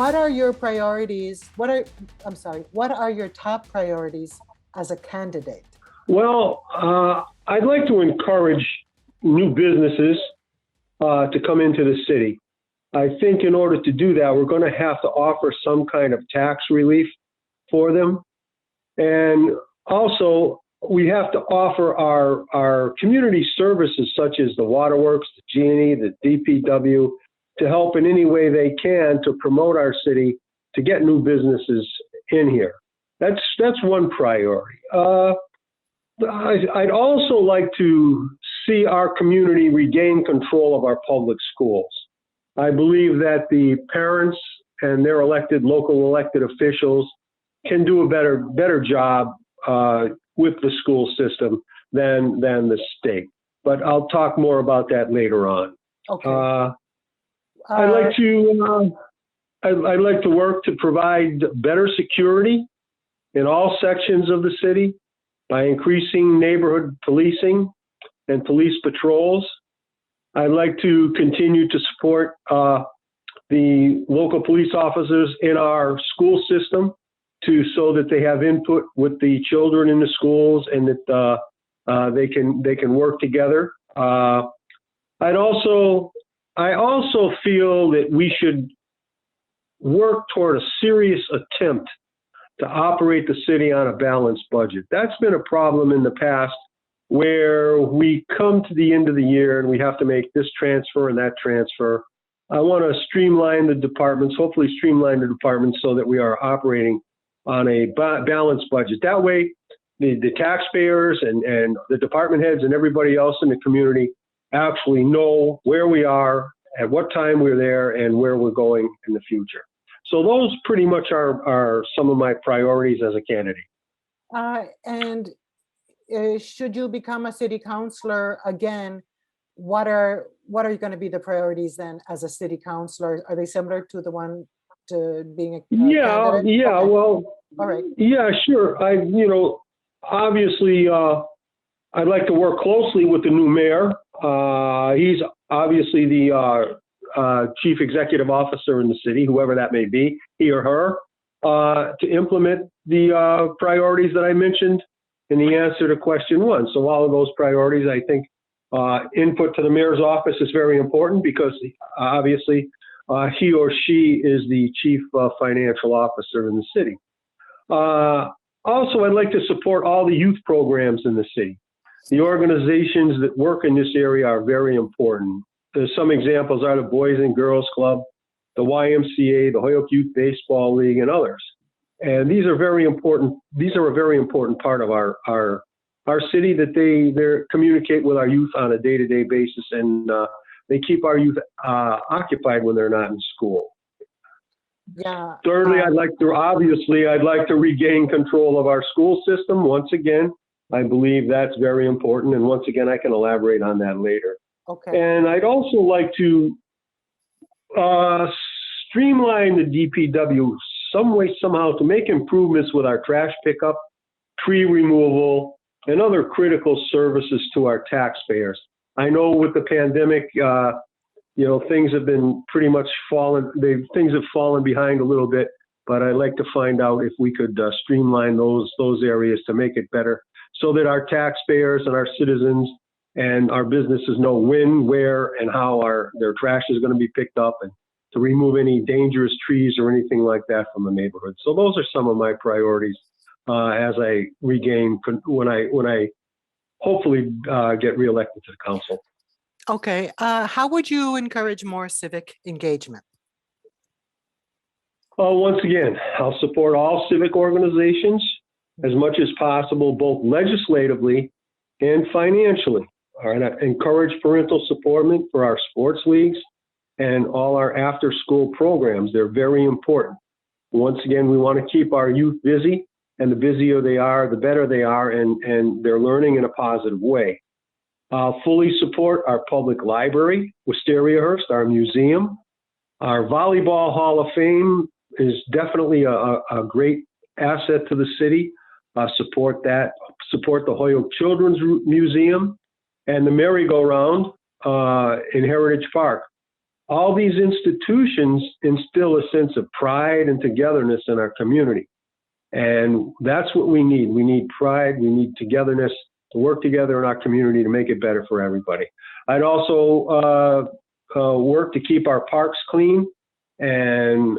what are your priorities? What are your top priorities as a candidate? Well, I'd like to encourage new businesses to come into the city. I think in order to do that, we're going to have to offer some kind of tax relief for them. And also, we have to offer our community services such as the waterworks, the Greaney, the DPW, to help in any way they can to promote our city, to get new businesses in here. That's one priority. I'd also like to see our community regain control of our public schools. I believe that the parents and their local elected officials can do a better job with the school system than the state. But I'll talk more about that later on. Okay. I'd like to work to provide better security in all sections of the city by increasing neighborhood policing and police patrols. I'd like to continue to support the local police officers in our school system so that they have input with the children in the schools and that they can work together. I also feel that we should work toward a serious attempt to operate the city on a balanced budget. That's been a problem in the past, where we come to the end of the year and we have to make this transfer and that transfer. I want to streamline the departments, hopefully streamline the departments so that we are operating on a balanced budget. That way, the taxpayers and the department heads and everybody else in the community actually know where we are, at what time we're there, and where we're going in the future. So those pretty much are some of my priorities as a candidate. Should you become a city councilor again, what are going to be the priorities then as a city councilor? Are they similar to the one to being a candidate? Yeah. Okay. Well, all right. Yeah, sure. Obviously, I'd like to work closely with the new mayor. He's obviously the chief executive officer in the city, whoever that may be, he or her, to implement the priorities that I mentioned in the answer to question one. So all of those priorities, I think input to the mayor's office is very important because obviously he or she is the chief financial officer in the city. Also, I'd like to support all the youth programs in the city. The organizations that work in this area are very important. There's some examples are the Boys and Girls Club, the YMCA, the Holyoke Youth Baseball League, and others. And these are very important. These are a very important part of our city, that they communicate with our youth on a day-to-day basis, and they keep our youth occupied when they're not in school. Yeah. Thirdly, I'd like to regain control of our school system. Once again, I believe that's very important. And once again, I can elaborate on that later. Okay. And I'd also like to streamline the DPW some way, somehow, to make improvements with our trash pickup, tree removal, and other critical services to our taxpayers. I know with the pandemic, things have been pretty much things have fallen behind a little bit, but I'd like to find out if we could streamline those areas to make it better, so that our taxpayers and our citizens and our businesses know when, where, and how their trash is going to be picked up, and to remove any dangerous trees or anything like that from the neighborhood. So those are some of my priorities as I regain when I hopefully get reelected to the council. Okay. How would you encourage more civic engagement? Once again, I'll support all civic organizations as much as possible, both legislatively and financially. All right, I encourage parental support for our sports leagues and all our after-school programs. They're very important. Once again, we want to keep our youth busy, and the busier they are, the better they are, and they're learning in a positive way. Fully support our public library, Wistariahurst, our museum. Our Volleyball Hall of Fame is definitely a great asset to the city. Support that. Support the Holyoke Children's Museum and the merry-go-round in Heritage Park. all these institutions instill a sense of pride and togetherness in our community. And that's what we need. We need pride, we need togetherness to work together in our community to make it better for everybody. I'd also work to keep our parks clean and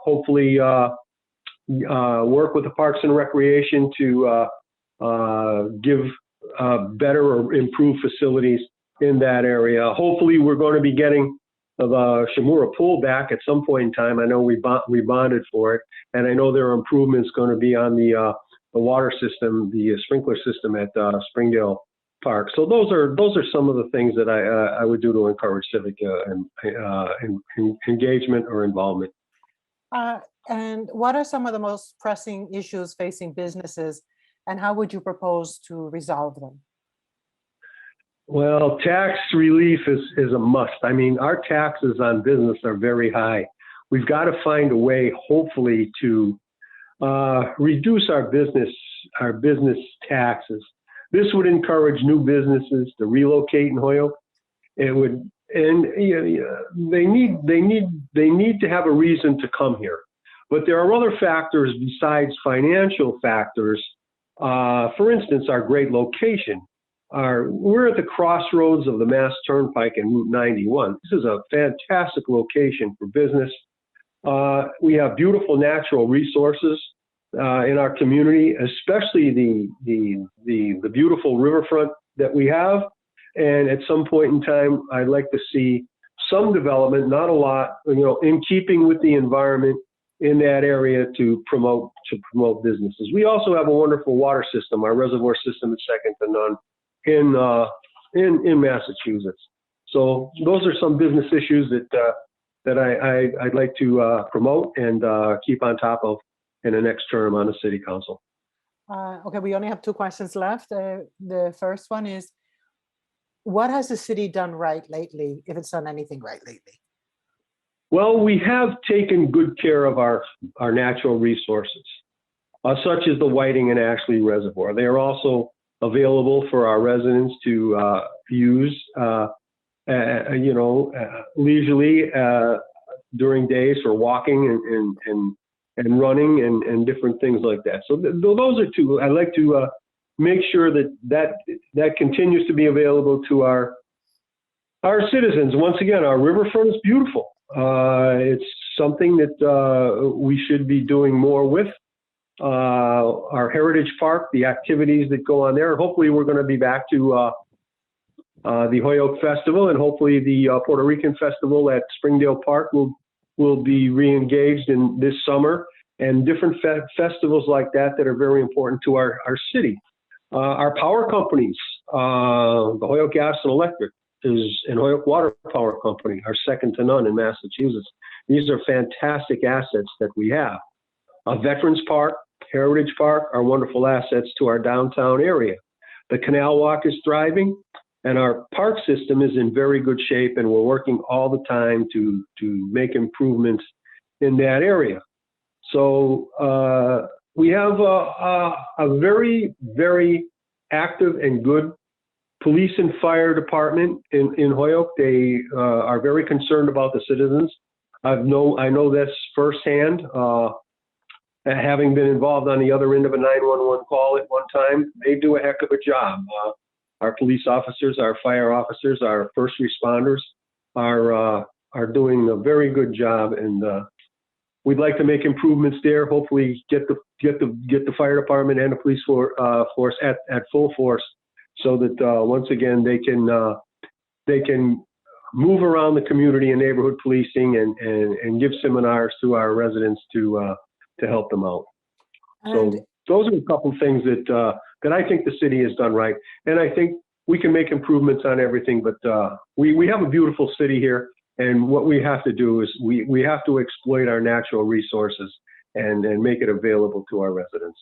hopefully work with the Parks and Recreation to give better or improved facilities in that area. Hopefully we're going to be getting the Shamura pool back at some point in time. I know we bonded for it, and I know there are improvements going to be on the water system, the sprinkler system at Springdale Park. So those are some of the things that I would do to encourage civic engagement or involvement. And what are some of the most pressing issues facing businesses, and how would you propose to resolve them? Well, tax relief is a must. I mean, our taxes on business are very high. We've got to find a way, hopefully, to reduce our business taxes. This would encourage new businesses to relocate in Holyoke. It would, and they need to have a reason to come here. But there are other factors besides financial factors. For instance, our great location. We're at the crossroads of the Mass Turnpike and Route 91. This is a fantastic location for business. We have beautiful natural resources in our community, especially the beautiful riverfront that we have. And at some point in time, I'd like to see some development, not a lot, in keeping with the environment in that area to promote businesses. We also have a wonderful water system. Our reservoir system is second to none in Massachusetts. So those are some business issues that I'd like to promote and keep on top of in the next term on the city council. Okay, we only have 2 questions left. The first one is, what has the city done right lately, if it's done anything right lately? Well, we have taken good care of our natural resources, such as the Whiting and Ashley Reservoir. They are also available for our residents to use, leisurely during days for walking and running and different things like that. So those are 2. I like to make sure that continues to be available to our citizens. Once again, our riverfront is beautiful. It's something that we should be doing more with. Our Heritage Park, the activities that go on there. Hopefully we're going to be back to the Holyoke Festival, and hopefully the Puerto Rican Festival at Springdale Park will be re-engaged in this summer, and different festivals like that are very important to our city. Our power companies, the Holyoke Gas and Electric and Holyoke Water Power Company are second to none in Massachusetts. These are fantastic assets that we have. Veterans Park, Heritage Park are wonderful assets to our downtown area. The Canal Walk is thriving, and our park system is in very good shape, and we're working all the time to make improvements in that area. So we have a very, very active and good police and fire department in Holyoke. They are very concerned about the citizens. I know this firsthand. Having been involved on the other end of a 911 call at one time, they do a heck of a job. Our police officers, our fire officers, our first responders are doing a very good job, and we'd like to make improvements there. Hopefully, get the fire department and the police force at full force, so that once again they can move around the community and neighborhood policing and give seminars to our residents to help them out. So those are a couple of things that I think the city has done right. And I think we can make improvements on everything, but we have a beautiful city here. And what we have to do is we have to exploit our natural resources and make it available to our residents.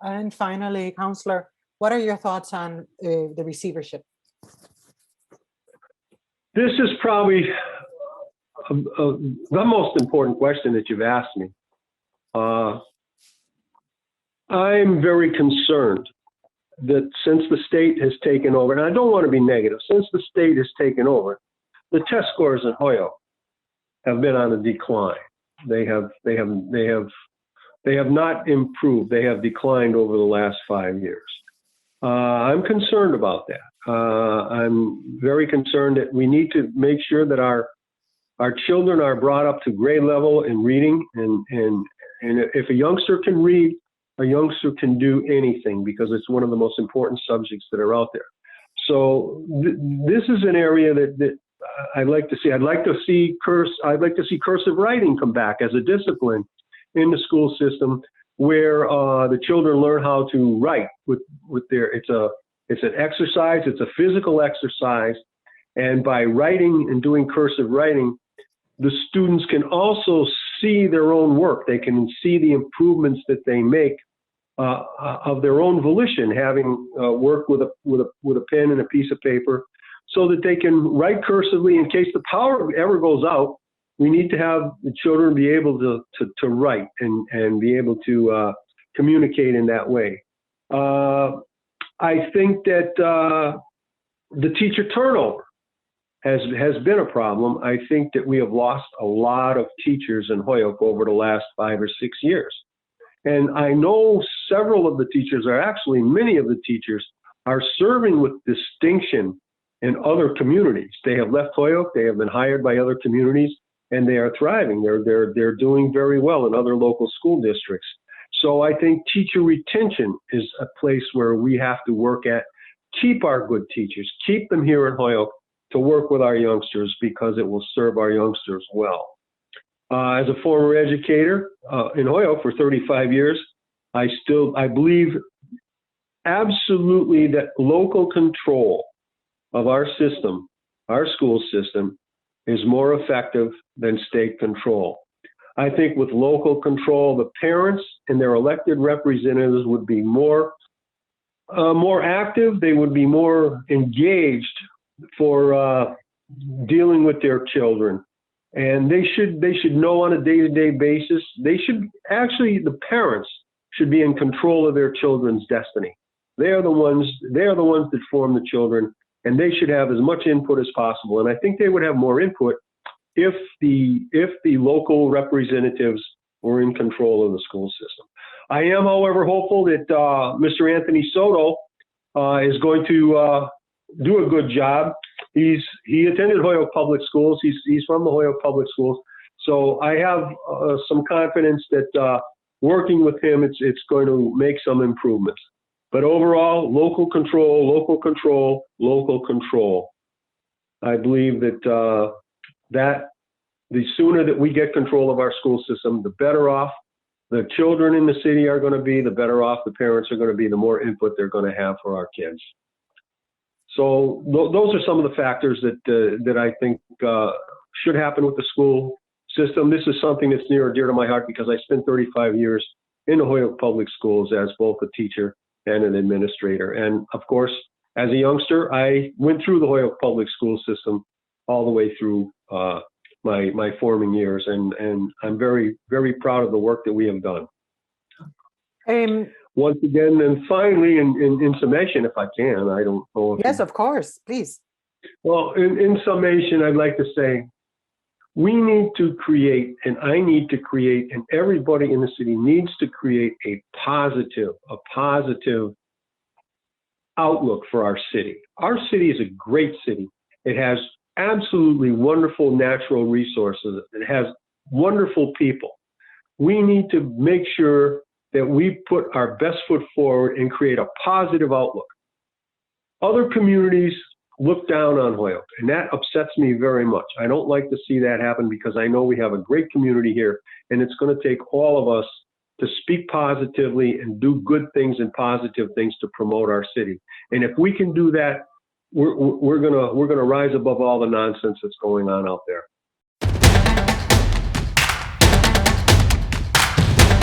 And finally, Councilor, what are your thoughts on the receivership? This is probably the most important question that you've asked me. I'm very concerned that since the state has taken over, and I don't want to be negative, since the state has taken over, the test scores in Holyoke have been on a decline. They have not improved. They have declined over the last 5 years. I'm concerned about that. I'm very concerned that we need to make sure that our children are brought up to grade level in reading, and if a youngster can read, a youngster can do anything, because it's one of the most important subjects that are out there. So this is an area that I'd like to see. I'd like to see cursive writing come back as a discipline in the school system, where the children learn how to write with their. It's an exercise. It's a physical exercise, and by writing and doing cursive writing, the students can also see their own work. They can see the improvements that they make of their own volition, having worked with a pen and a piece of paper, so that they can write cursively in case the power ever goes out. We need to have the children be able to write and be able to communicate in that way. I think that the teacher turnover has been a problem. I think that we have lost a lot of teachers in Holyoke over the last 5 or 6 years. And I know several of the teachers many of the teachers are serving with distinction in other communities. They have left Holyoke, they have been hired by other communities, and they are thriving. They're doing very well in other local school districts. So I think teacher retention is a place where we have to work at. Keep our good teachers, keep them here in Holyoke to work with our youngsters, because it will serve our youngsters well. As a former educator in Holyoke for 35 years, I believe absolutely that local control of our system, our school system, is more effective than state control. I think with local control, the parents and their elected representatives would be more active. They would be more engaged for dealing with their children. And they should know on a day-to-day basis. The parents should be in control of their children's destiny. They are the ones that form the children, and they should have as much input as possible. And I think they would have more input if the local representatives were in control of the school system. I am, however, hopeful that Mr. Anthony Soto is going to do a good job. He attended Holyoke Public Schools. He's from the Holyoke Public Schools. So I have some confidence that working with him, it's going to make some improvements. But overall, local control, local control, local control. I believe that the sooner that we get control of our school system, the better off the children in the city are going to be, the better off the parents are going to be, the more input they're going to have for our kids. So those are some of the factors that I think should happen with the school system. This is something that's near and dear to my heart, because I spent 35 years in the Holyoke Public Schools as both a teacher and an administrator. And of course, as a youngster, I went through the Holyoke Public School system all the way through my forming years, and I'm very, very proud of the work that we have done. Once again, and finally, in summation, if I can, I don't know if yes, of course, please. Well, in summation, I'd like to say we need to create, and I need to create, and everybody in the city needs to create a positive outlook for our city. Our city is a great city. It has absolutely wonderful natural resources. It has wonderful people. We need to make sure that we put our best foot forward and create a positive outlook. Other communities look down on Holyoke, and that upsets me very much. I don't like to see that happen, because I know we have a great community here, and it's going to take all of us to speak positively and do good things and positive things to promote our city. And if we can do that, we're gonna rise above all the nonsense that's going on out there.